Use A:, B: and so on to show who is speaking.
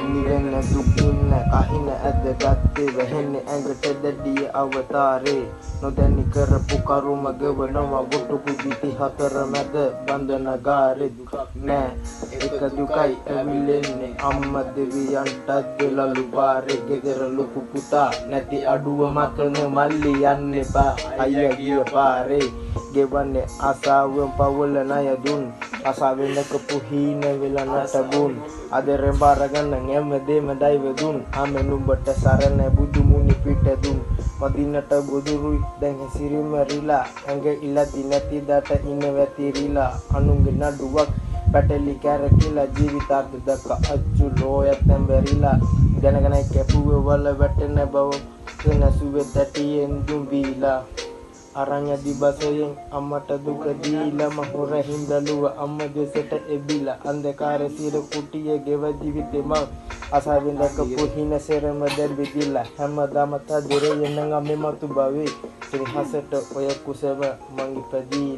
A: නිවෙන්න දුක් ඉන්න අහින ඇද ගත්තේ වැහෙන්නේ ඇඟට දැඩිය අවතාරේ නොදැනි කරපු කරුම ගෙවනවා ගොටු පුදිති හතර මැද බඳන ගාරේ දුක් නෑ එක දුකයි ඇවිලෙන්නේ අම්ම දෙවියන්ටත් දෙලලු බාරේ ගෙදර ලොකු පුතා නැති අඩුව මතන මල්ලි යන්න එපා අයියා ගිය පාරේ ගෙවන්නේ ආසාවෙන් පවුල ණය දුන් ආසාවෙන් දකපු හීන වෙලා නටබුන් අද රෙඹාර ගන්න හැමදේම දෛව දුන් ආමෙ නුඹට සරණ බුදු මුනි පිට දුන් මදිනට බුදුරුයි දැන් සිරිම රිලා ඇඟ ඉලති නැති දට ඉන්න වැතිරිලා අනුන්ගේ නඩුවක් පැටලි කැරකිලා ජීවිතාර්ථ දක අච්චු ලෝය තැඹරිලා දැනගෙන කැපුවේ වල වැටෙන බව වෙනසුවේ තැටියෙන් දුඹීලා අරඤ්‍ය දිබසයෙන් අම්මට දුක දීලා මහොර හිඳලුව අම්ම දෙසට එබිලා අන්ධකාර සිර කුටියේ ගෙව ජීවිතේ මං ආසාවෙන් දකපු හින සෙරම දැල්විදිලා හැමදාම තදිරේ යනං අම්මේ මතු බවේ සිරහසට ඔය කුසව මං ඉපදී